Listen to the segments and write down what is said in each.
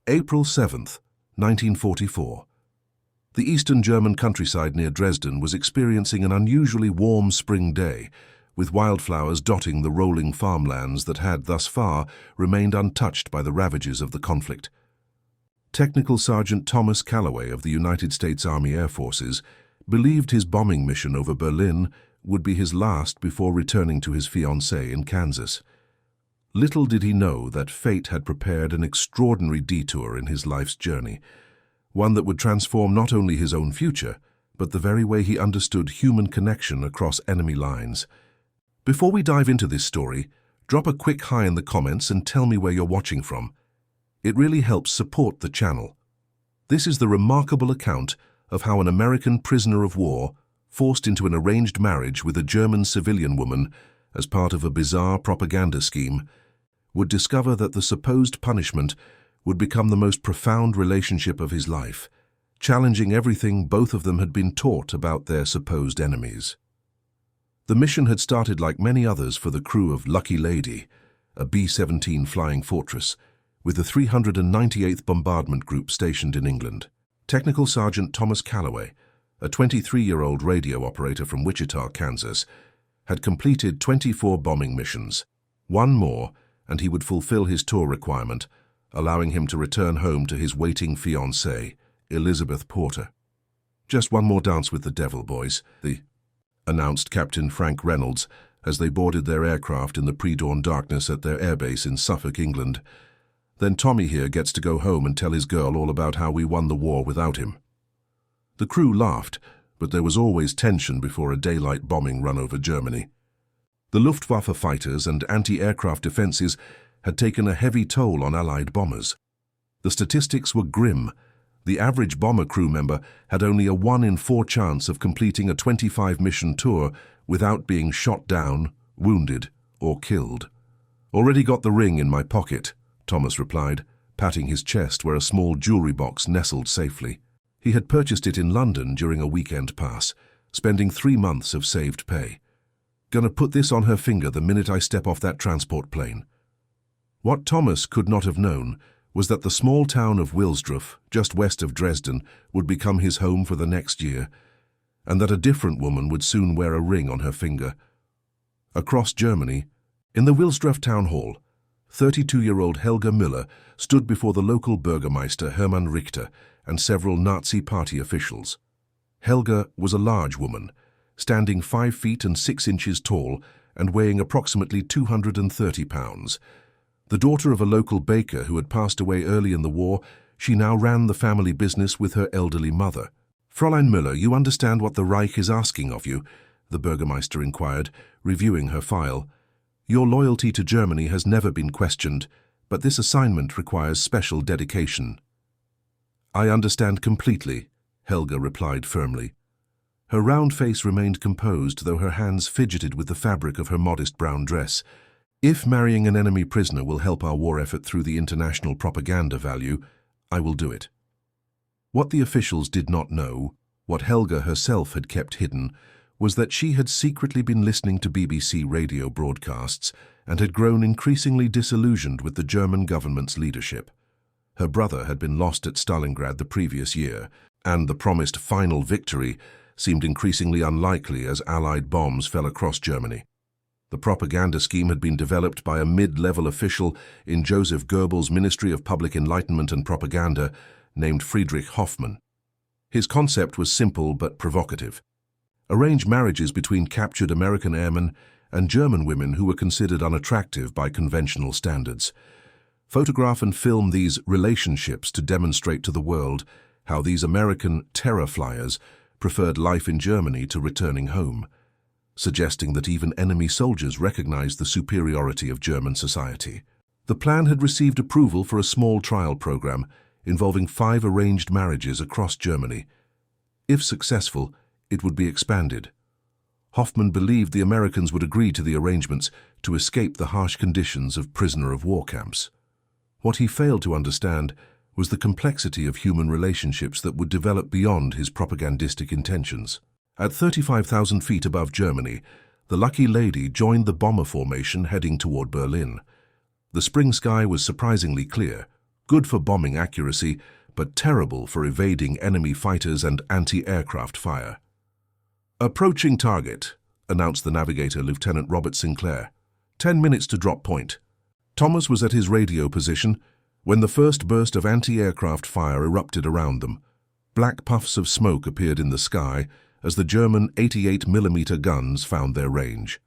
April 7th, 1944. The eastern German countryside near Dresden was experiencing an unusually warm spring day, with wildflowers dotting the rolling farmlands that had, thus far, remained untouched by the ravages of the conflict. Technical Sergeant Thomas Calloway of the United States Army Air Forces believed his bombing mission over Berlin would be his last before returning to his fiancée in Kansas. Little did he know that fate had prepared an extraordinary detour in his life's journey, one that would transform not only his own future, but the very way he understood human connection across enemy lines. Before we dive into this story, drop a quick hi in the comments and tell me where you're watching from. It really helps support the channel. This is the remarkable account of how an American prisoner of war, forced into an arranged marriage with a German civilian woman as part of a bizarre propaganda scheme, would discover that the supposed punishment would become the most profound relationship of his life, challenging everything both of them had been taught about their supposed enemies. The mission had started like many others for the crew of Lucky Lady, a B-17 flying fortress, with the 398th Bombardment Group stationed in England. Technical Sergeant Thomas Calloway, a 23-year-old radio operator from Wichita, Kansas, had completed 24 bombing missions. One more, and he would fulfill his tour requirement, allowing him to return home to his waiting fiancée, Elizabeth Porter. "Just one more dance with the devil, boys," announced Captain Frank Reynolds as they boarded their aircraft in the pre-dawn darkness at their airbase in Suffolk, England. "Then Tommy here gets to go home and tell his girl all about how we won the war without him." The crew laughed, but there was always tension before a daylight bombing run over Germany. The Luftwaffe fighters and anti-aircraft defenses had taken a heavy toll on Allied bombers. The statistics were grim. The average bomber crew member had only a 1 in 4 chance of completing a 25-mission tour without being shot down, wounded, or killed. "Already got the ring in my pocket," Thomas replied, patting his chest where a small jewelry box nestled safely. He had purchased it in London during a weekend pass, spending 3 months of saved pay. "Gonna put this on her finger the minute I step off that transport plane." What Thomas could not have known was that the small town of Wilsdruff, just west of Dresden, would become his home for the next year, and that a different woman would soon wear a ring on her finger. Across Germany, in the Wilsdruff town hall, 32-year-old Helga Müller stood before the local Bürgermeister Hermann Richter and several Nazi party officials. Helga was a large woman, standing 5 feet and 6 inches tall and weighing approximately 230 pounds. The daughter of a local baker who had passed away early in the war, she now ran the family business with her elderly mother. "Fräulein Müller, you understand what the Reich is asking of you?" the Bürgermeister inquired, reviewing her file. "Your loyalty to Germany has never been questioned, but this assignment requires special dedication." "I understand completely," Helga replied firmly. Her round face remained composed, though her hands fidgeted with the fabric of her modest brown dress. "If marrying an enemy prisoner will help our war effort through the international propaganda value, I will do it." What the officials did not know, what Helga herself had kept hidden, was that she had secretly been listening to BBC radio broadcasts and had grown increasingly disillusioned with the German government's leadership. Her brother had been lost at Stalingrad the previous year, and the promised final victory seemed increasingly unlikely as Allied bombs fell across Germany. The propaganda scheme had been developed by a mid-level official in Joseph Goebbels' Ministry of Public Enlightenment and Propaganda named Friedrich Hoffmann. His concept was simple but provocative. Arrange marriages between captured American airmen and German women who were considered unattractive by conventional standards. Photograph and film these relationships to demonstrate to the world how these American terror flyers preferred life in Germany to returning home, suggesting that even enemy soldiers recognized the superiority of German society. The plan had received approval for a small trial program involving 5 arranged marriages across Germany. If successful, it would be expanded. Hoffmann believed the Americans would agree to the arrangements to escape the harsh conditions of prisoner of war camps. What he failed to understand was the complexity of human relationships that would develop beyond his propagandistic intentions. At 35,000 feet above Germany, the Lucky Lady joined the bomber formation heading toward Berlin. The spring sky was surprisingly clear, good for bombing accuracy, but terrible for evading enemy fighters and anti-aircraft fire. "Approaching target," announced the navigator, Lieutenant Robert Sinclair. 10 minutes to drop point." Thomas was at his radio position when the first burst of anti-aircraft fire erupted around them. Black puffs of smoke appeared in the sky as the German 88mm guns found their range.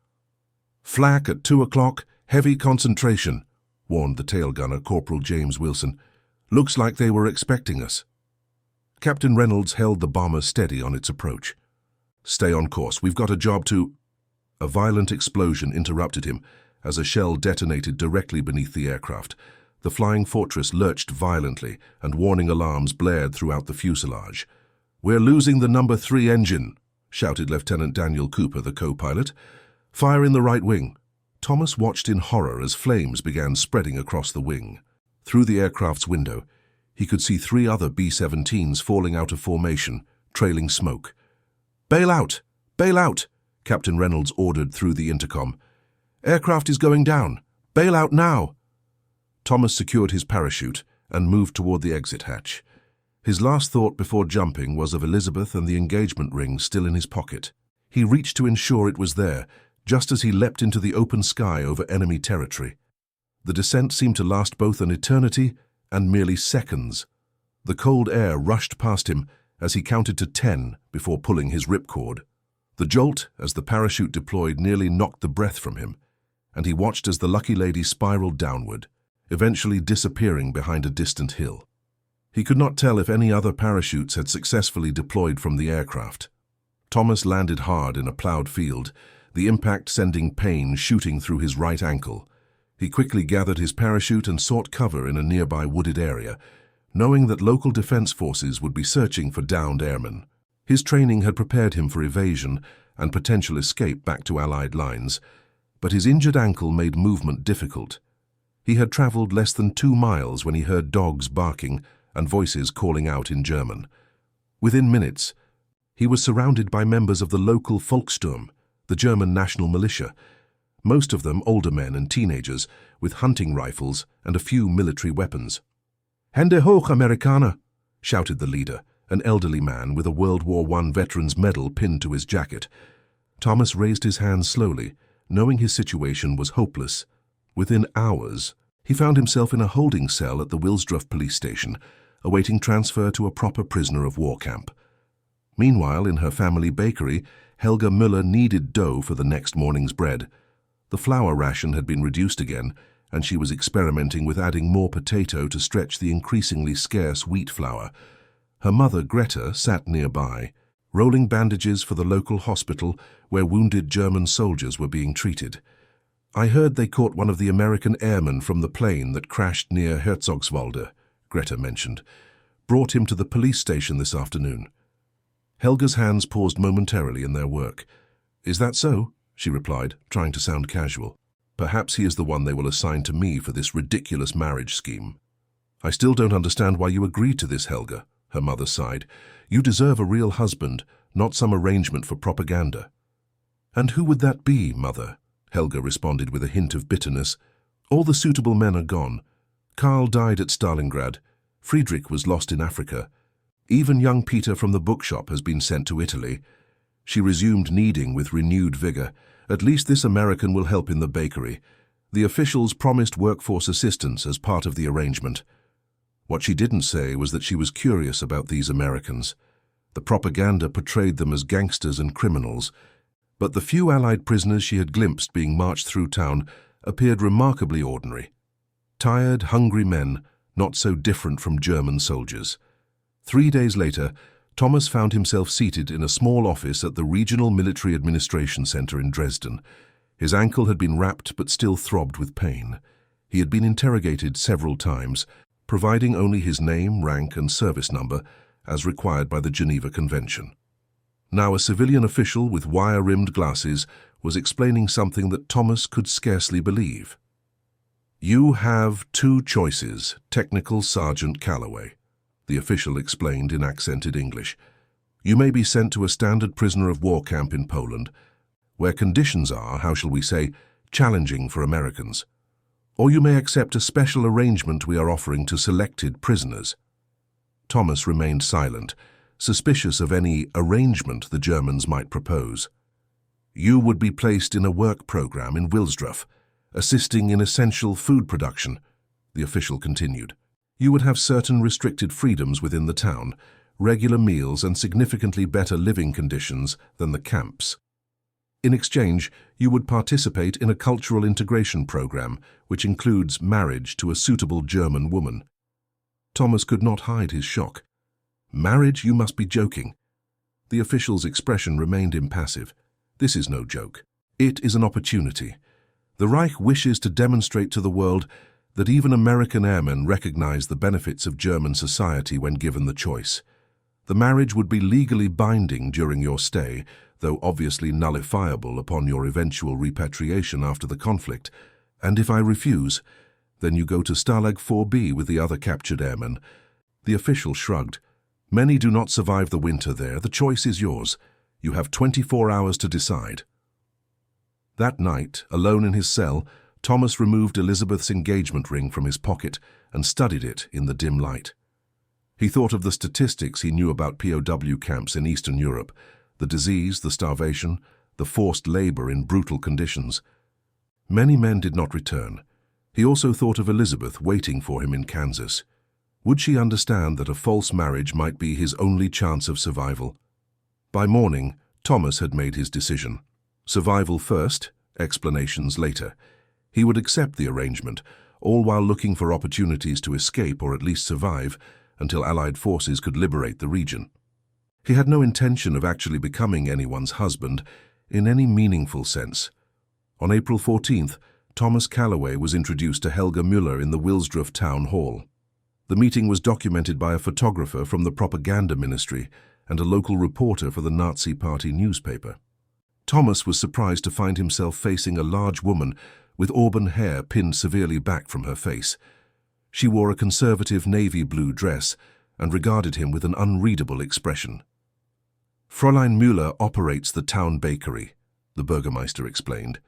"Flak at 2 o'clock, heavy concentration," warned the tail gunner, Corporal James Wilson. "Looks like they were expecting us." Captain Reynolds held the bomber steady on its approach. "Stay on course, we've got a job to—" A violent explosion interrupted him as a shell detonated directly beneath the aircraft. The flying fortress lurched violently, and warning alarms blared throughout the fuselage. "We're losing the number 3 engine," shouted Lieutenant Daniel Cooper, the co-pilot. "Fire in the right wing." Thomas watched in horror as flames began spreading across the wing. Through the aircraft's window, he could see 3 other B-17s falling out of formation, trailing smoke. "Bail out! Bail out!" Captain Reynolds ordered through the intercom. "Aircraft is going down! Bail out now!" Thomas secured his parachute and moved toward the exit hatch. His last thought before jumping was of Elizabeth and the engagement ring still in his pocket. He reached to ensure it was there, just as he leapt into the open sky over enemy territory. The descent seemed to last both an eternity and merely seconds. The cold air rushed past him as he counted to 10 before pulling his ripcord. The jolt, as the parachute deployed, nearly knocked the breath from him, and he watched as the lucky lady spiraled downward, eventually disappearing behind a distant hill. He could not tell if any other parachutes had successfully deployed from the aircraft. Thomas landed hard in a plowed field, the impact sending pain shooting through his right ankle. He quickly gathered his parachute and sought cover in a nearby wooded area, knowing that local defense forces would be searching for downed airmen. His training had prepared him for evasion and potential escape back to Allied lines, but his injured ankle made movement difficult. He had traveled less than 2 miles when he heard dogs barking and voices calling out in German. Within minutes, he was surrounded by members of the local Volkssturm, the German national militia, most of them older men and teenagers with hunting rifles and a few military weapons. "Hände hoch, Amerikaner!" shouted the leader, an elderly man with a World War I veteran's medal pinned to his jacket. Thomas raised his hands slowly, knowing his situation was hopeless. Within hours, he found himself in a holding cell at the Wilsdruff police station, awaiting transfer to a proper prisoner of war camp. Meanwhile, in her family bakery, Helga Müller kneaded dough for the next morning's bread. The flour ration had been reduced again, and she was experimenting with adding more potato to stretch the increasingly scarce wheat flour. Her mother, Greta, sat nearby, rolling bandages for the local hospital where wounded German soldiers were being treated. "I heard they caught one of the American airmen from the plane that crashed near Herzogswalde," Greta mentioned. "Brought him to the police station this afternoon." Helga's hands paused momentarily in their work. "Is that so?" she replied, trying to sound casual. "Perhaps he is the one they will assign to me for this ridiculous marriage scheme." "I still don't understand why you agreed to this, Helga," her mother sighed. "You deserve a real husband, not some arrangement for propaganda." "And who would that be, Mother?" Helga responded with a hint of bitterness. "All the suitable men are gone. Karl died at Stalingrad. Friedrich was lost in Africa. Even young Peter from the bookshop has been sent to Italy." She resumed kneading with renewed vigor. "At least this American will help in the bakery. The officials promised workforce assistance as part of the arrangement." What she didn't say was that she was curious about these Americans. The propaganda portrayed them as gangsters and criminals, but the few Allied prisoners she had glimpsed being marched through town appeared remarkably ordinary. Tired, hungry men, not so different from German soldiers. 3 days later, Thomas found himself seated in a small office at the Regional Military Administration Center in Dresden. His ankle had been wrapped but still throbbed with pain. He had been interrogated several times, providing only his name, rank, and service number, as required by the Geneva Convention. Now a civilian official with wire-rimmed glasses was explaining something that Thomas could scarcely believe. "You have 2 choices, Technical Sergeant Calloway," the official explained in accented English. "You may be sent to a standard prisoner of war camp in Poland, where conditions are, how shall we say, challenging for Americans. or you may accept a special arrangement we are offering to selected prisoners." Thomas remained silent, suspicious of any arrangement the Germans might propose. "You would be placed in a work program in Wilsdruff, assisting in essential food production," the official continued. "You would have certain restricted freedoms within the town, regular meals and significantly better living conditions than the camps. In exchange, you would participate in a cultural integration program, which includes marriage to a suitable German woman." Thomas could not hide his shock. "Marriage? You must be joking." The official's expression remained impassive. "This is no joke. It is an opportunity. The Reich wishes to demonstrate to the world that even American airmen recognize the benefits of German society when given the choice. The marriage would be legally binding during your stay, though obviously nullifiable upon your eventual repatriation after the conflict. And if I refuse, then you go to Stalag 4B with the other captured airmen." The official shrugged. "Many do not survive the winter there. The choice is yours. You have 24 hours to decide." That night, alone in his cell, Thomas removed Elizabeth's engagement ring from his pocket and studied it in the dim light. He thought of the statistics he knew about POW camps in Eastern Europe, the disease, the starvation, the forced labor in brutal conditions. Many men did not return. He also thought of Elizabeth waiting for him in Kansas. Would she understand that a false marriage might be his only chance of survival? By morning, Thomas had made his decision. Survival first, explanations later. He would accept the arrangement, all while looking for opportunities to escape or at least survive until Allied forces could liberate the region. He had no intention of actually becoming anyone's husband in any meaningful sense. On April 14th, Thomas Calloway was introduced to Helga Müller in the Wilsdruff town hall. The meeting was documented by a photographer from the propaganda ministry and a local reporter for the Nazi Party newspaper. Thomas was surprised to find himself facing a large woman with auburn hair pinned severely back from her face. She wore a conservative navy blue dress and regarded him with an unreadable expression. "Fräulein Müller operates the town bakery," the Burgermeister explained.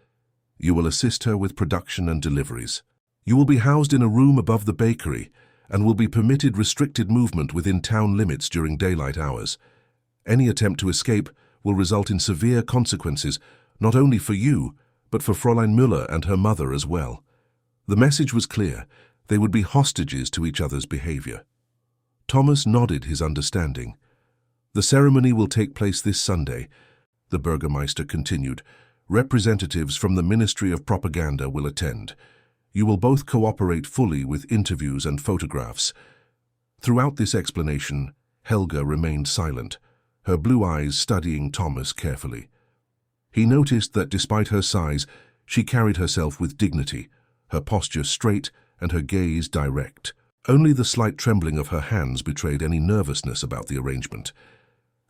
"You will assist her with production and deliveries. You will be housed in a room above the bakery and will be permitted restricted movement within town limits during daylight hours. Any attempt to escape will result in severe consequences, not only for you, but for Fräulein Müller and her mother as well." The message was clear. They would be hostages to each other's behavior. Thomas nodded his understanding. "The ceremony will take place this Sunday," the Burgermeister continued. "Representatives from the Ministry of Propaganda will attend. You will both cooperate fully with interviews and photographs." Throughout this explanation, Helga remained silent, her blue eyes studying Thomas carefully. He noticed that despite her size, she carried herself with dignity, her posture straight and her gaze direct. Only the slight trembling of her hands betrayed any nervousness about the arrangement.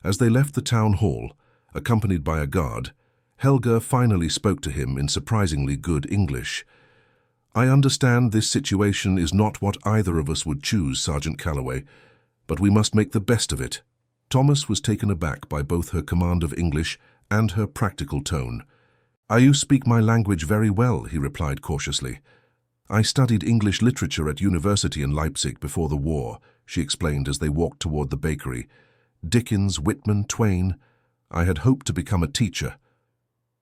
As they left the town hall, accompanied by a guard, Helga finally spoke to him in surprisingly good English. "I understand this situation is not what either of us would choose, Sergeant Calloway, but we must make the best of it." Thomas was taken aback by both her command of English and her practical tone. "You speak my language very well," he replied cautiously. "I studied English literature at university in Leipzig before the war," she explained as they walked toward the bakery. "Dickens, Whitman, Twain. I had hoped to become a teacher."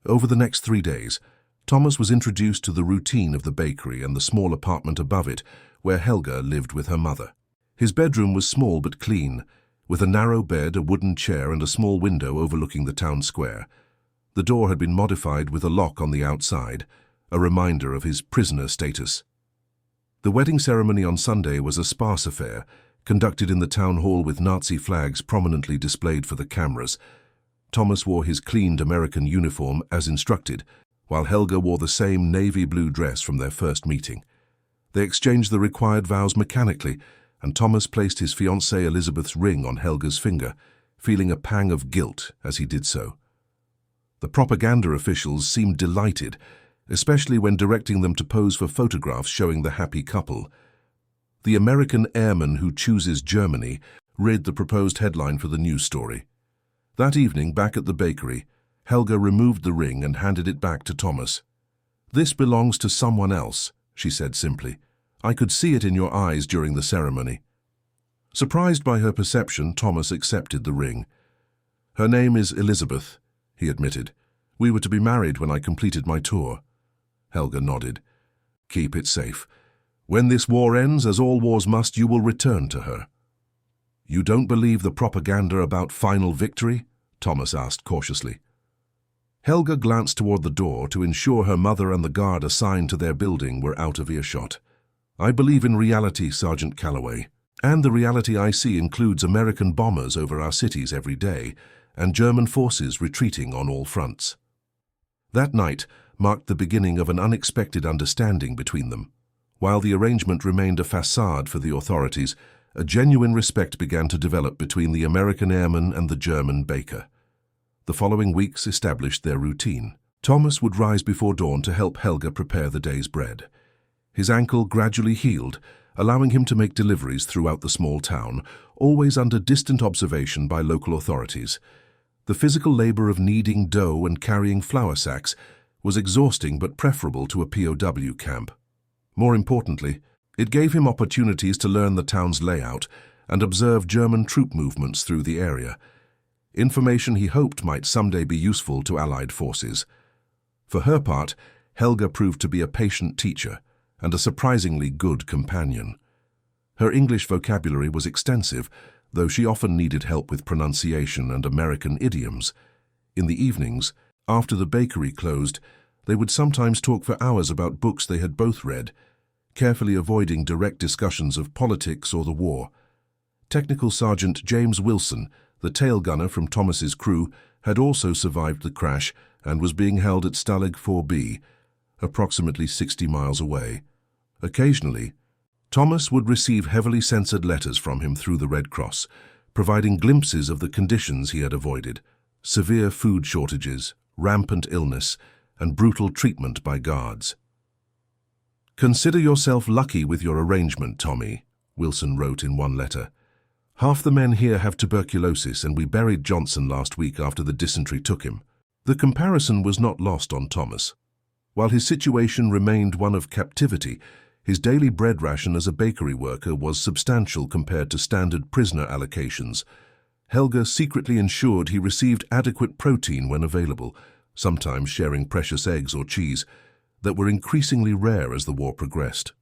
Over the next 3 days, Thomas was introduced to the routine of the bakery and the small apartment above it, where Helga lived with her mother. His bedroom was small but clean, with a narrow bed, a wooden chair, and a small window overlooking the town square. The door had been modified with a lock on the outside, a reminder of his prisoner status. The wedding ceremony on Sunday was a sparse affair, conducted in the town hall with Nazi flags prominently displayed for the cameras. Thomas wore his cleaned American uniform as instructed, while Helga wore the same navy blue dress from their first meeting. They exchanged the required vows mechanically, and Thomas placed his fiancée Elizabeth's ring on Helga's finger, feeling a pang of guilt as he did so. The propaganda officials seemed delighted, especially when directing them to pose for photographs showing the happy couple. "The American Airman Who Chooses Germany" read the proposed headline for the news story. That evening, back at the bakery, Helga removed the ring and handed it back to Thomas. "This belongs to someone else," she said simply. "I could see it in your eyes during the ceremony." Surprised by her perception, Thomas accepted the ring. "Her name is Elizabeth," he admitted. "We were to be married when I completed my tour." Helga nodded. "Keep it safe. When this war ends, as all wars must, you will return to her." "You don't believe the propaganda about final victory?" Thomas asked cautiously. Helga glanced toward the door to ensure her mother and the guard assigned to their building were out of earshot. "I believe in reality, Sergeant Calloway, and the reality I see includes American bombers over our cities every day and German forces retreating on all fronts." That night marked the beginning of an unexpected understanding between them. While the arrangement remained a facade for the authorities, a genuine respect began to develop between the American airman and the German baker. The following weeks established their routine. Thomas would rise before dawn to help Helga prepare the day's bread. His ankle gradually healed, allowing him to make deliveries throughout the small town, always under distant observation by local authorities. The physical labor of kneading dough and carrying flour sacks was exhausting but preferable to a POW camp. More importantly, it gave him opportunities to learn the town's layout and observe German troop movements through the area, information he hoped might someday be useful to Allied forces. For her part, Helga proved to be a patient teacher and a surprisingly good companion. Her English vocabulary was extensive, though she often needed help with pronunciation and American idioms. In the evenings, after the bakery closed, they would sometimes talk for hours about books they had both read, carefully avoiding direct discussions of politics or the war. Technical Sergeant James Wilson, the tail gunner from Thomas's crew, had also survived the crash and was being held at Stalag 4B, approximately 60 miles away. Occasionally, Thomas would receive heavily censored letters from him through the Red Cross, providing glimpses of the conditions he had avoided: severe food shortages, rampant illness, and brutal treatment by guards. "Consider yourself lucky with your arrangement, Tommy," Wilson wrote in one letter. "Half the men here have tuberculosis, and we buried Johnson last week after the dysentery took him." The comparison was not lost on Thomas. While his situation remained one of captivity, his daily bread ration as a bakery worker was substantial compared to standard prisoner allocations. Helga secretly ensured he received adequate protein when available, sometimes sharing precious eggs or cheese, that were increasingly rare as the war progressed.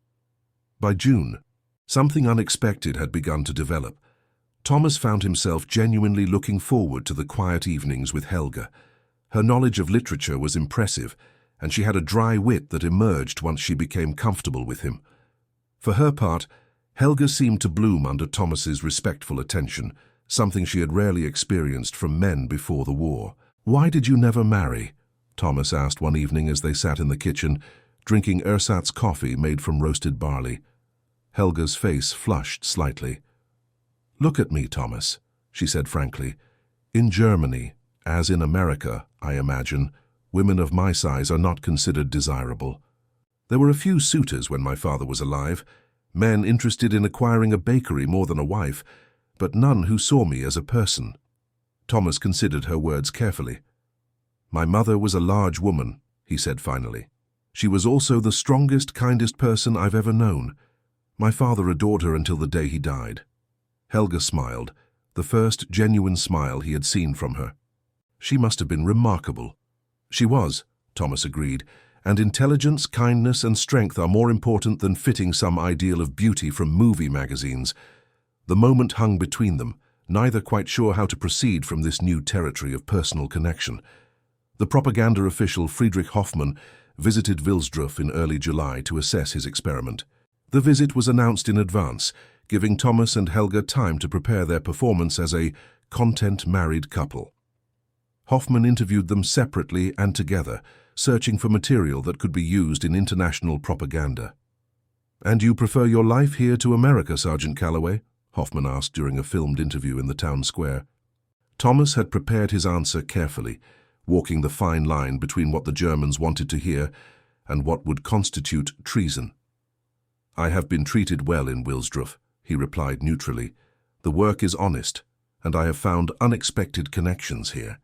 By June, something unexpected had begun to develop. Thomas found himself genuinely looking forward to the quiet evenings with Helga. Her knowledge of literature was impressive, and she had a dry wit that emerged once she became comfortable with him. For her part, Helga seemed to bloom under Thomas's respectful attention, something she had rarely experienced from men before the war. "Why did you never marry?" Thomas asked one evening as they sat in the kitchen, drinking ersatz coffee made from roasted barley. Helga's face flushed slightly. "Look at me, Thomas," she said frankly. "In Germany, as in America, I imagine, women of my size are not considered desirable. There were a few suitors when my father was alive, men interested in acquiring a bakery more than a wife, but none who saw me as a person." Thomas considered her words carefully. "My mother was a large woman," he said finally. "She was also the strongest, kindest person I've ever known. My father adored her until the day he died." Helga smiled, the first genuine smile he had seen from her. "She must have been remarkable." "She was," Thomas agreed, "and intelligence, kindness, and strength are more important than fitting some ideal of beauty from movie magazines." The moment hung between them, neither quite sure how to proceed from this new territory of personal connection. The propaganda official Friedrich Hoffmann visited Wilsdruff in early July to assess his experiment. The visit was announced in advance, giving Thomas and Helga time to prepare their performance as a content-married couple. Hoffmann interviewed them separately and together, searching for material that could be used in international propaganda. "And you prefer your life here to America, Sergeant Calloway?" Hoffmann asked during a filmed interview in the town square. Thomas had prepared his answer carefully, walking the fine line between what the Germans wanted to hear and what would constitute treason. "I have been treated well in Wilsdruff," he replied neutrally. "The work is honest, and I have found unexpected connections here."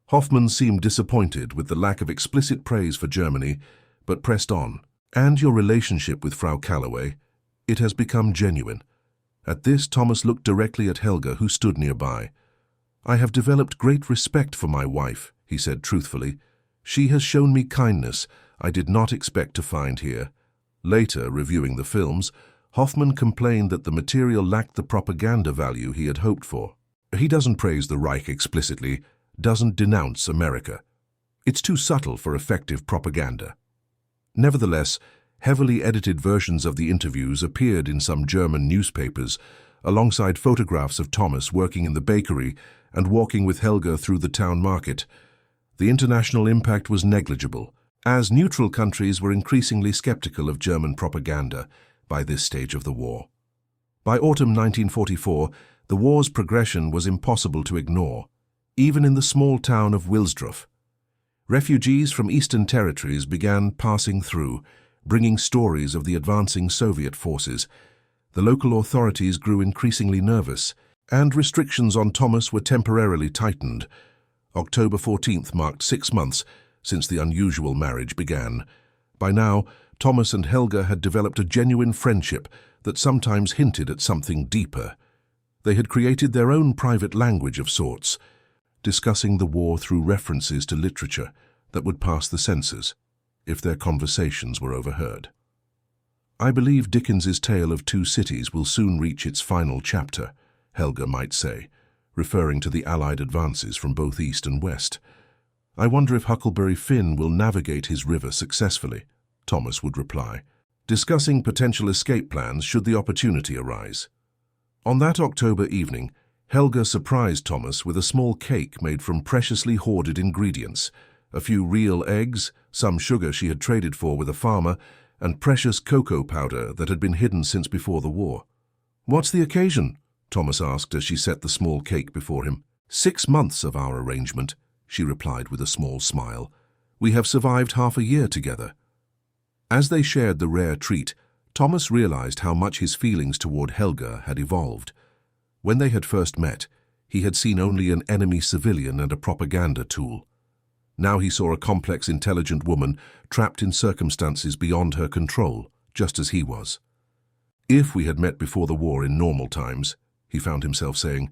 Hoffmann seemed disappointed with the lack of explicit praise for Germany, but pressed on. And your relationship with Frau Calloway, it has become genuine. At this, Thomas looked directly at Helga, who stood nearby. I have developed great respect for my wife, he said truthfully. She has shown me kindness I did not expect to find here. Later, reviewing the films, Hoffman complained that the material lacked the propaganda value he had hoped for. He doesn't praise the Reich explicitly, doesn't denounce America. It's too subtle for effective propaganda. Nevertheless, heavily edited versions of the interviews appeared in some German newspapers, alongside photographs of Thomas working in the bakery and walking with Helga through the town market. The international impact was negligible, as neutral countries were increasingly skeptical of German propaganda by this stage of the war. By autumn 1944, the war's progression was impossible to ignore, even in the small town of Wilsdruff. Refugees from eastern territories began passing through, bringing stories of the advancing Soviet forces. The local authorities grew increasingly nervous, and restrictions on Thomas were temporarily tightened. October 14th marked 6 months since the unusual marriage began. By now, Thomas and Helga had developed a genuine friendship that sometimes hinted at something deeper. They had created their own private language of sorts, discussing the war through references to literature that would pass the censors if their conversations were overheard. I believe Dickens's tale of two cities will soon reach its final chapter, Helga might say, referring to the Allied advances from both east and west. I wonder if Huckleberry Finn will navigate his river successfully, Thomas would reply, discussing potential escape plans should the opportunity arise. On that October evening, Helga surprised Thomas with a small cake made from preciously hoarded ingredients, a few real eggs, some sugar she had traded for with a farmer, and precious cocoa powder that had been hidden since before the war. "What's the occasion?" Thomas asked as she set the small cake before him. 6 months of our arrangement," she replied with a small smile. "We have survived half a year together." As they shared the rare treat, Thomas realized how much his feelings toward Helga had evolved. When they had first met, he had seen only an enemy civilian and a propaganda tool. Now he saw a complex, intelligent woman trapped in circumstances beyond her control, just as he was. "If we had met before the war in normal times," he found himself saying,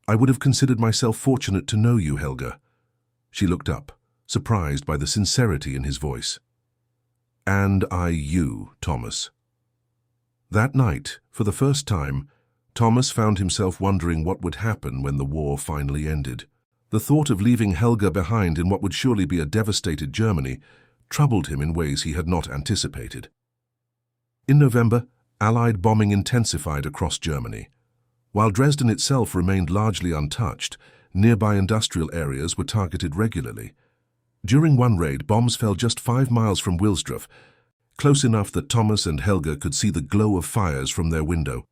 "I would have considered myself fortunate to know you, Helga." She looked up, surprised by the sincerity in his voice. "And I you, Thomas." That night, for the first time, Thomas found himself wondering what would happen when the war finally ended. The thought of leaving Helga behind in what would surely be a devastated Germany troubled him in ways he had not anticipated. In November, Allied bombing intensified across Germany. While Dresden itself remained largely untouched, nearby industrial areas were targeted regularly. During one raid, bombs fell just 5 miles from Wilsdruff, close enough that Thomas and Helga could see the glow of fires from their window.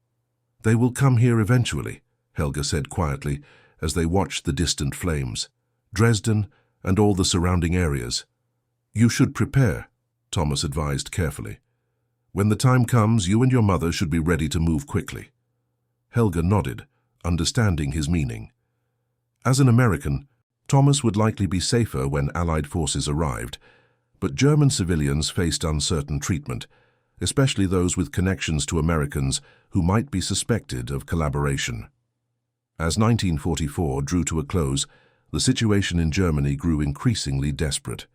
"They will come here eventually," Helga said quietly as they watched the distant flames. "Dresden and all the surrounding areas. You should prepare," Thomas advised carefully. "When the time comes, you and your mother should be ready to move quickly." Helga nodded, understanding his meaning. As an American, Thomas would likely be safer when Allied forces arrived, but German civilians faced uncertain treatment, especially those with connections to Americans who might be suspected of collaboration. As 1944 drew to a close, the situation in Germany grew increasingly desperate.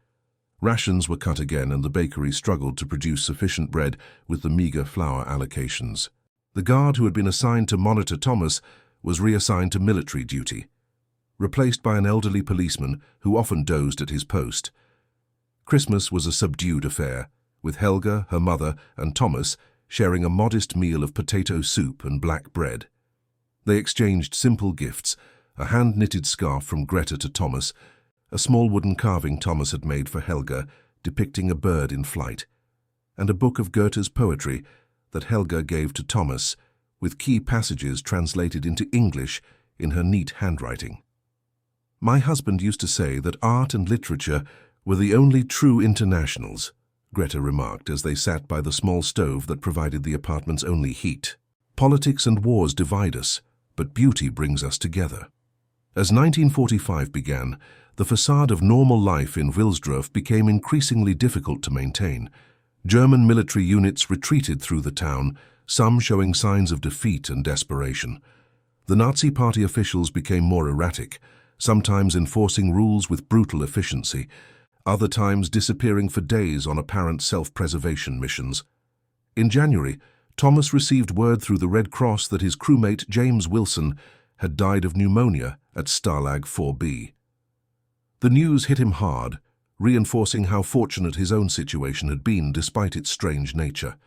Rations were cut again and the bakery struggled to produce sufficient bread with the meager flour allocations. The guard who had been assigned to monitor Thomas was reassigned to military duty, replaced by an elderly policeman who often dozed at his post. Christmas was a subdued affair, with Helga, her mother, and Thomas sharing a modest meal of potato soup and black bread. They exchanged simple gifts, a hand-knitted scarf from Greta to Thomas, a small wooden carving Thomas had made for Helga depicting a bird in flight, and a book of Goethe's poetry that Helga gave to Thomas, with key passages translated into English in her neat handwriting. "My husband used to say that art and literature were the only true internationals," Greta remarked as they sat by the small stove that provided the apartment's only heat. "Politics and wars divide us, but beauty brings us together." As 1945 began, the facade of normal life in Wilsdruff became increasingly difficult to maintain. German military units retreated through the town, some showing signs of defeat and desperation. The Nazi Party officials became more erratic, sometimes enforcing rules with brutal efficiency, other times disappearing for days on apparent self-preservation missions. In January, Thomas received word through the Red Cross that his crewmate James Wilson had died of pneumonia at Stalag 4B. The news hit him hard, reinforcing how fortunate his own situation had been despite its strange nature.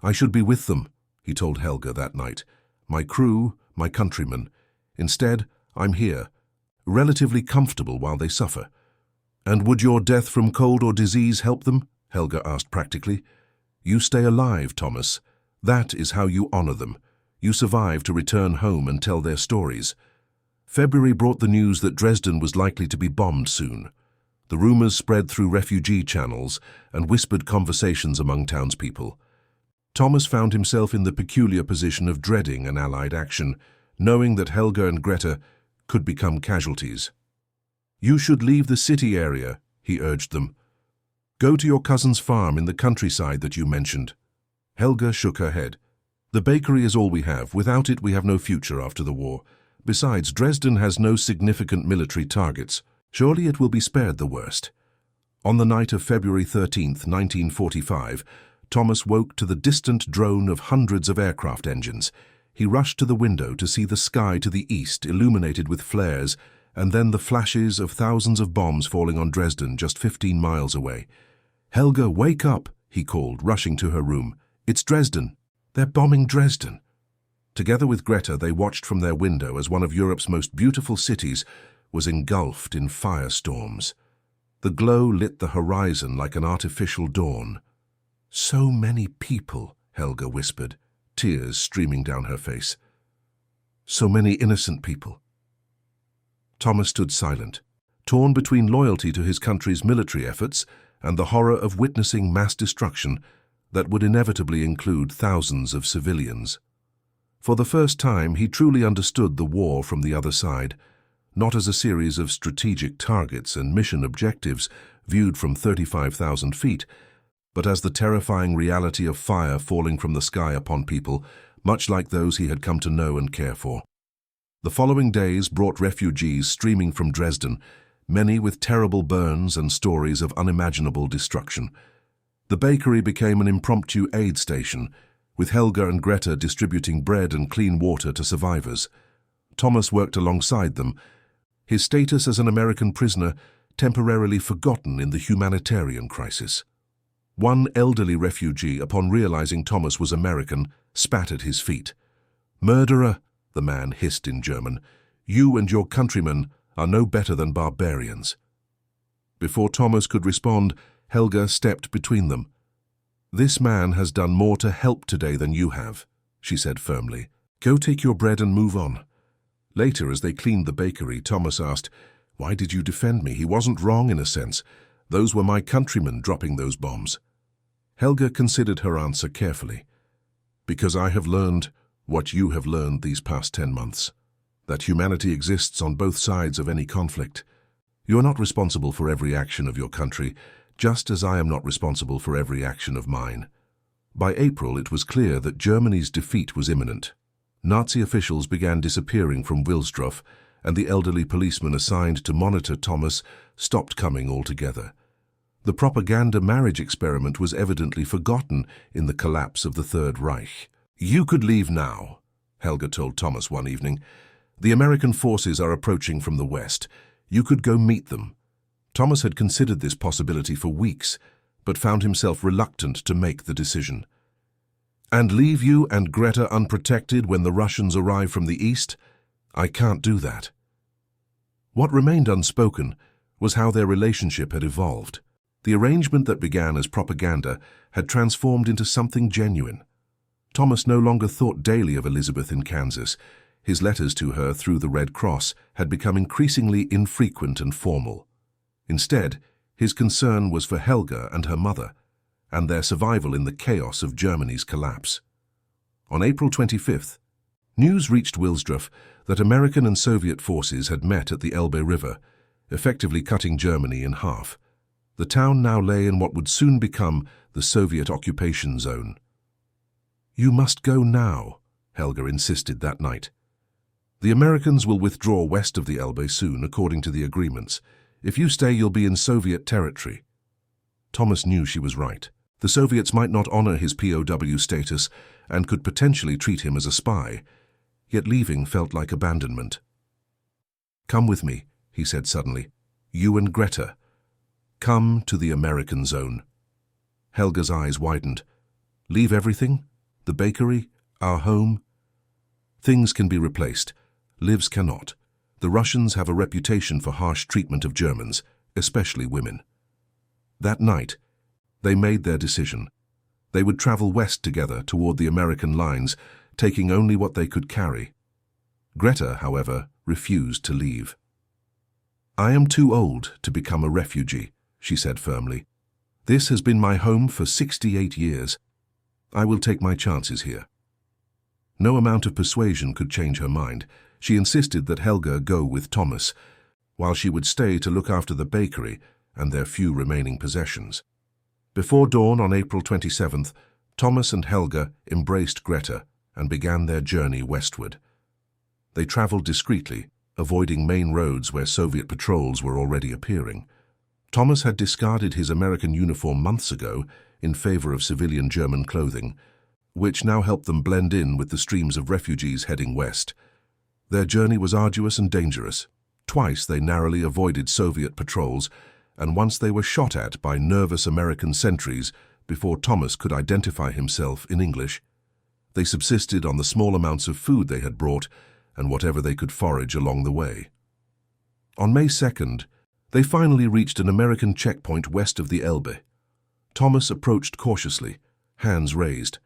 "I should be with them," he told Helga that night. "My crew, my countrymen. Instead, I'm here, relatively comfortable while they suffer." "And would your death from cold or disease help them?" Helga asked practically. "You stay alive, Thomas. That is how you honor them. You survive to return home and tell their stories." February brought the news that Dresden was likely to be bombed soon. The rumors spread through refugee channels and whispered conversations among townspeople. Thomas found himself in the peculiar position of dreading an Allied action, knowing that Helga and Greta could become casualties. "You should leave the city area," he urged them. "Go to your cousin's farm in the countryside that you mentioned." Helga shook her head. "The bakery is all we have. Without it, we have no future after the war. Besides, Dresden has no significant military targets. Surely it will be spared the worst." On the night of February 13th, 1945, Thomas woke to the distant drone of hundreds of aircraft engines. He rushed to the window to see the sky to the east illuminated with flares, and then the flashes of thousands of bombs falling on Dresden just 15 miles away. "Helga, wake up," he called, rushing to her room. "It's Dresden. They're bombing Dresden." Together with Greta, they watched from their window as one of Europe's most beautiful cities was engulfed in firestorms. The glow lit the horizon like an artificial dawn. "So many people," Helga whispered, tears streaming down her face. "So many innocent people." Thomas stood silent, torn between loyalty to his country's military efforts and the horror of witnessing mass destruction that would inevitably include thousands of civilians. For the first time, he truly understood the war from the other side, not as a series of strategic targets and mission objectives viewed from 35,000 feet, but as the terrifying reality of fire falling from the sky upon people, much like those he had come to know and care for. The following days brought refugees streaming from Dresden, many with terrible burns and stories of unimaginable destruction. The bakery became an impromptu aid station, with Helga and Greta distributing bread and clean water to survivors. Thomas worked alongside them, his status as an American prisoner temporarily forgotten in the humanitarian crisis. One elderly refugee, upon realizing Thomas was American, spat at his feet. "Murderer," the man hissed in German, "you and your countrymen are no better than barbarians." Before Thomas could respond, Helga stepped between them. "This man has done more to help today than you have," she said firmly. "Go take your bread and move on." Later, as they cleaned the bakery, Thomas asked, "Why did you defend me? He wasn't wrong in a sense. Those were my countrymen dropping those bombs." Helga considered her answer carefully. "Because I have learned what you have learned these past 10 months, that humanity exists on both sides of any conflict. You are not responsible for every action of your country, just as I am not responsible for every action of mine." By April, it was clear that Germany's defeat was imminent. Nazi officials began disappearing from Wilsdorf, and the elderly policeman assigned to monitor Thomas stopped coming altogether. The propaganda marriage experiment was evidently forgotten in the collapse of the Third Reich. "You could leave now," Helga told Thomas one evening. "The American forces are approaching from the west. You could go meet them." Thomas had considered this possibility for weeks, but found himself reluctant to make the decision. "And leave you and Greta unprotected when the Russians arrive from the east? I can't do that." What remained unspoken was how their relationship had evolved. The arrangement that began as propaganda had transformed into something genuine. Thomas no longer thought daily of Elizabeth in Kansas. His letters to her through the Red Cross had become increasingly infrequent and formal. Instead, his concern was for Helga and her mother, and their survival in the chaos of Germany's collapse. On April 25th, news reached Wilsdorf that American and Soviet forces had met at the Elbe River, effectively cutting Germany in half. The town now lay in what would soon become the Soviet occupation zone. "You must go now," Helga insisted that night. "The Americans will withdraw west of the Elbe soon, according to the agreements. If you stay, you'll be in Soviet territory." Thomas knew she was right. The Soviets might not honor his POW status and could potentially treat him as a spy, yet leaving felt like abandonment. "Come with me," he said suddenly. "You and Greta. Come to the American zone." Helga's eyes widened. "Leave everything? The bakery? Our home?" "Things can be replaced. Lives cannot. The Russians have a reputation for harsh treatment of Germans, especially women." That night, they made their decision. They would travel west together toward the American lines, taking only what they could carry. Greta, however, refused to leave. "I am too old to become a refugee," she said firmly. "This has been my home for 68 years. I will take my chances here." No amount of persuasion could change her mind. She insisted that Helga go with Thomas, while she would stay to look after the bakery and their few remaining possessions. Before dawn on April 27th, Thomas and Helga embraced Greta and began their journey westward. They traveled discreetly, avoiding main roads where Soviet patrols were already appearing. Thomas had discarded his American uniform months ago in favor of civilian German clothing, which now helped them blend in with the streams of refugees heading west. Their journey was arduous and dangerous. Twice they narrowly avoided Soviet patrols, and once they were shot at by nervous American sentries before Thomas could identify himself in English. They subsisted on the small amounts of food they had brought and whatever they could forage along the way. On May 2nd, they finally reached an American checkpoint west of the Elbe. Thomas approached cautiously, hands raised.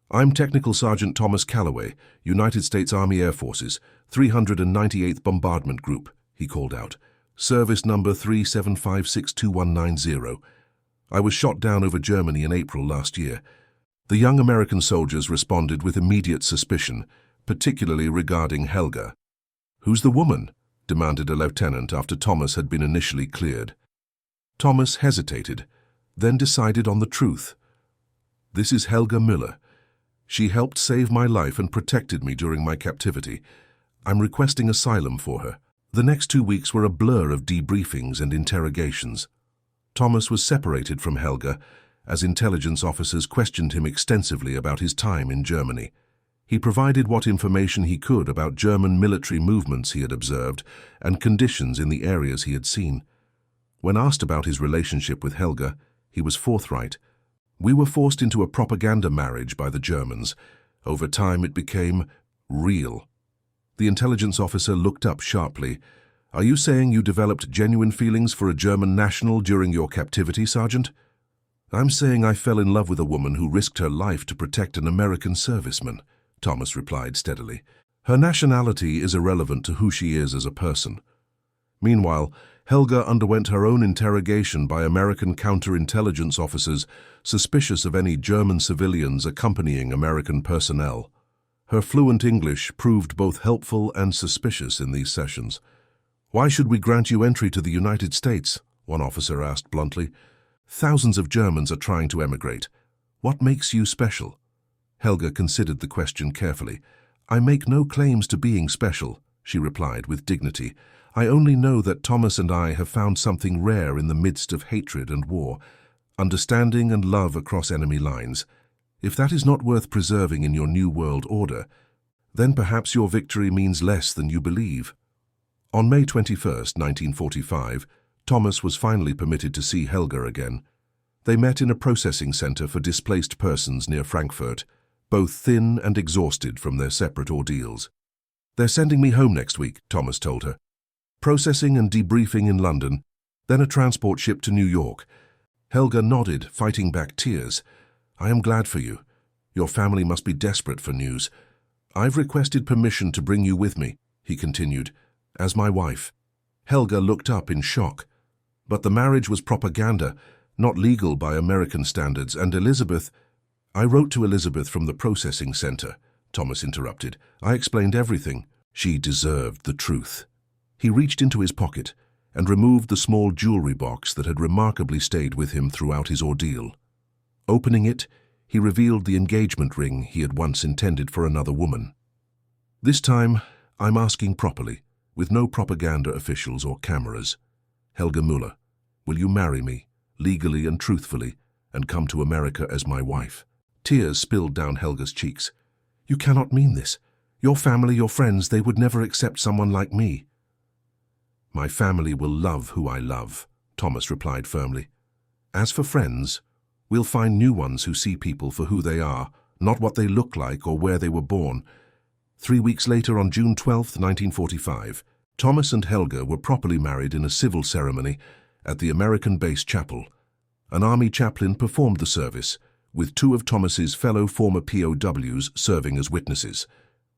"I'm Technical Sergeant Thomas Calloway, United States Army Air Forces, 398th Bombardment Group," he called out. "Service number 375621990. I was shot down over Germany in April last year." The young American soldiers responded with immediate suspicion, particularly regarding Helga. "Who's the woman?" demanded a lieutenant after Thomas had been initially cleared. Thomas hesitated, then decided on the truth. "This is Helga Müller. She helped save my life and protected me during my captivity. I'm requesting asylum for her." The next 2 weeks were a blur of debriefings and interrogations. Thomas was separated from Helga as intelligence officers questioned him extensively about his time in Germany. He provided what information he could about German military movements he had observed and conditions in the areas he had seen. When asked about his relationship with Helga, he was forthright. "We were forced into a propaganda marriage by the Germans. Over time it became real." The intelligence officer looked up sharply. "Are you saying you developed genuine feelings for a German national during your captivity, Sergeant?" "I'm saying I fell in love with a woman who risked her life to protect an American serviceman," Thomas replied steadily. "Her nationality is irrelevant to who she is as a person." Meanwhile, Helga underwent her own interrogation by American counterintelligence officers suspicious of any German civilians accompanying American personnel. Her fluent English proved both helpful and suspicious in these sessions. "Why should we grant you entry to the United States?" one officer asked bluntly. "Thousands of Germans are trying to emigrate. What makes you special?" Helga considered the question carefully. "I make no claims to being special," she replied with dignity. "I only know that Thomas and I have found something rare in the midst of hatred and war, understanding and love across enemy lines. If that is not worth preserving in your new world order, then perhaps your victory means less than you believe." On May 21st, 1945, Thomas was finally permitted to see Helga again. They met in a processing center for displaced persons near Frankfurt, both thin and exhausted from their separate ordeals. "They're sending me home next week," Thomas told her. "Processing and debriefing in London, then a transport ship to New York." Helga nodded, fighting back tears. "I am glad for you. Your family must be desperate for news. I've requested permission to bring you with me," he continued, "as my wife." Helga looked up in shock. "But the marriage was propaganda, not legal by American standards, and Elizabeth—" "I wrote to Elizabeth from the processing center," Thomas interrupted. "I explained everything. She deserved the truth." He reached into his pocket. and removed the small jewelry box that had remarkably stayed with him throughout his ordeal. Opening it, he revealed the engagement ring he had once intended for another woman. "This time, I'm asking properly, with no propaganda officials or cameras. Helga Müller, will you marry me, legally and truthfully, and come to America as my wife?" Tears spilled down Helga's cheeks. "You cannot mean this. Your family, your friends, they would never accept someone like me." "My family will love who I love," Thomas replied firmly. "As for friends, we'll find new ones who see people for who they are, not what they look like or where they were born." 3 weeks later, on June 12, 1945, Thomas and Helga were properly married in a civil ceremony at the American Base Chapel. An army chaplain performed the service, with 2 of Thomas's fellow former POWs serving as witnesses.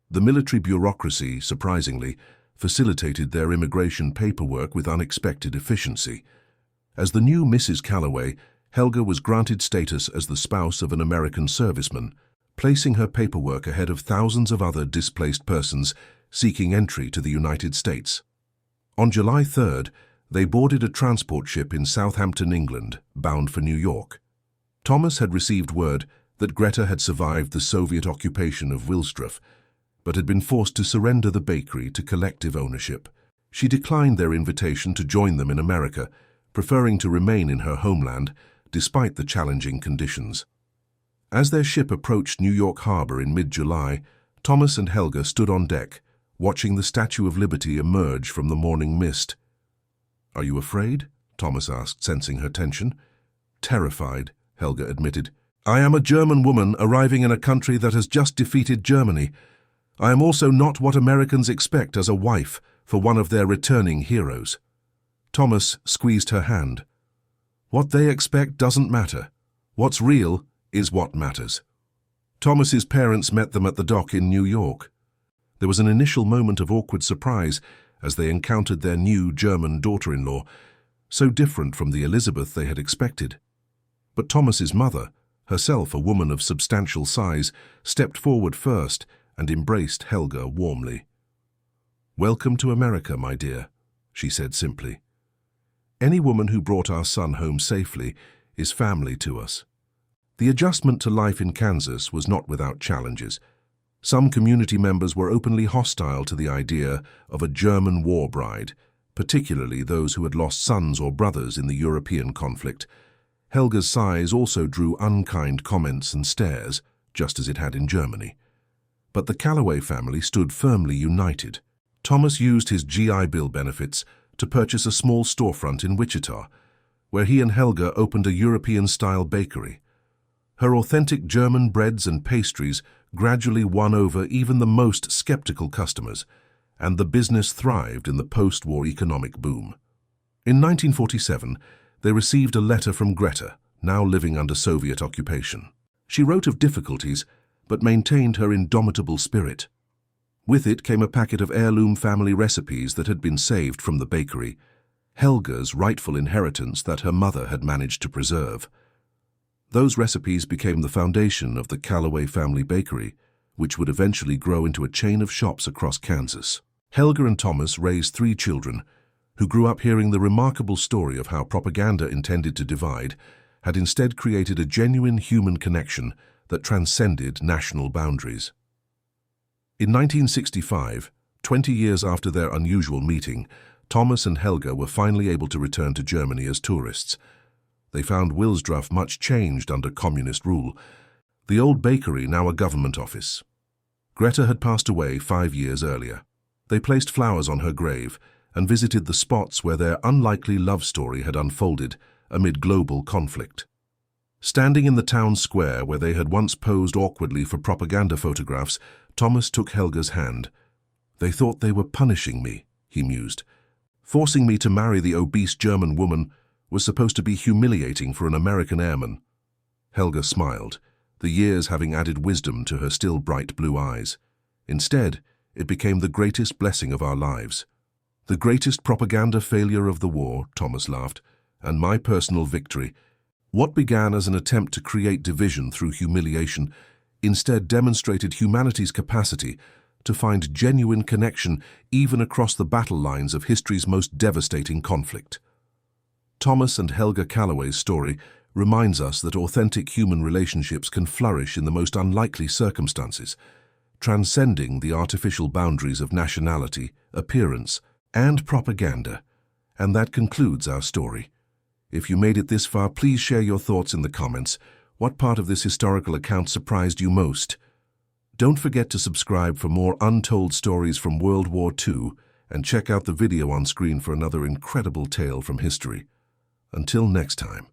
The military bureaucracy, surprisingly, facilitated their immigration paperwork with unexpected efficiency. As the new Mrs. Calloway, Helga was granted status as the spouse of an American serviceman, placing her paperwork ahead of thousands of other displaced persons seeking entry to the United States. On July 3rd, they boarded a transport ship in Southampton, England, bound for New York. Thomas had received word that Greta had survived the Soviet occupation of Wilsdruff, but had been forced to surrender the bakery to collective ownership. She declined their invitation to join them in America, preferring to remain in her homeland despite the challenging conditions. As their ship approached New York Harbor in mid-July, Thomas and Helga stood on deck, watching the Statue of Liberty emerge from the morning mist. "Are you afraid?" Thomas asked, sensing her tension. "Terrified," Helga admitted. "I am a German woman arriving in a country that has just defeated Germany. I am also not what Americans expect as a wife for one of their returning heroes." Thomas squeezed her hand. "What they expect doesn't matter. What's real is what matters." Thomas's parents met them at the dock in New York. There was an initial moment of awkward surprise as they encountered their new German daughter-in-law, so different from the Elizabeth they had expected. But Thomas's mother, herself a woman of substantial size, stepped forward first and embraced Helga warmly. "Welcome to America, my dear," she said simply. "Any woman who brought our son home safely is family to us." The adjustment to life in Kansas was not without challenges. Some community members were openly hostile to the idea of a German war bride, particularly those who had lost sons or brothers in the European conflict. Helga's size also drew unkind comments and stares, just as it had in Germany. But the Calloway family stood firmly united. Thomas used his GI Bill benefits to purchase a small storefront in Wichita, where he and Helga opened a European-style bakery. Her authentic German breads and pastries gradually won over even the most skeptical customers, and the business thrived in the post-war economic boom. In 1947, they received a letter from Greta, now living under Soviet occupation. She wrote of difficulties, but maintained her indomitable spirit. With it came a packet of heirloom family recipes that had been saved from the bakery, Helga's rightful inheritance that her mother had managed to preserve. Those recipes became the foundation of the Calloway family bakery, which would eventually grow into a chain of shops across Kansas. Helga and Thomas raised 3 children, who grew up hearing the remarkable story of how propaganda intended to divide had instead created a genuine human connection that transcended national boundaries. In 1965, 20 years after their unusual meeting, Thomas and Helga were finally able to return to Germany as tourists. They found Wilsdruff much changed under communist rule, the old bakery now a government office. Greta had passed away 5 years earlier. They placed flowers on her grave and visited the spots where their unlikely love story had unfolded amid global conflict. Standing in the town square where they had once posed awkwardly for propaganda photographs, Thomas took Helga's hand. "They thought they were punishing me," he mused. "Forcing me to marry the obese German woman was supposed to be humiliating for an American airman." Helga smiled, the years having added wisdom to her still bright blue eyes. "Instead, it became the greatest blessing of our lives." "The greatest propaganda failure of the war," Thomas laughed, "and my personal victory. What began as an attempt to create division through humiliation instead demonstrated humanity's capacity to find genuine connection even across the battle lines of history's most devastating conflict. Thomas and Helga Calloway's story reminds us that authentic human relationships can flourish in the most unlikely circumstances, transcending the artificial boundaries of nationality, appearance, and propaganda. And that concludes our story. If you made it this far, please share your thoughts in the comments. What part of this historical account surprised you most? Don't forget to subscribe for more untold stories from World War II and check out the video on screen for another incredible tale from history. Until next time.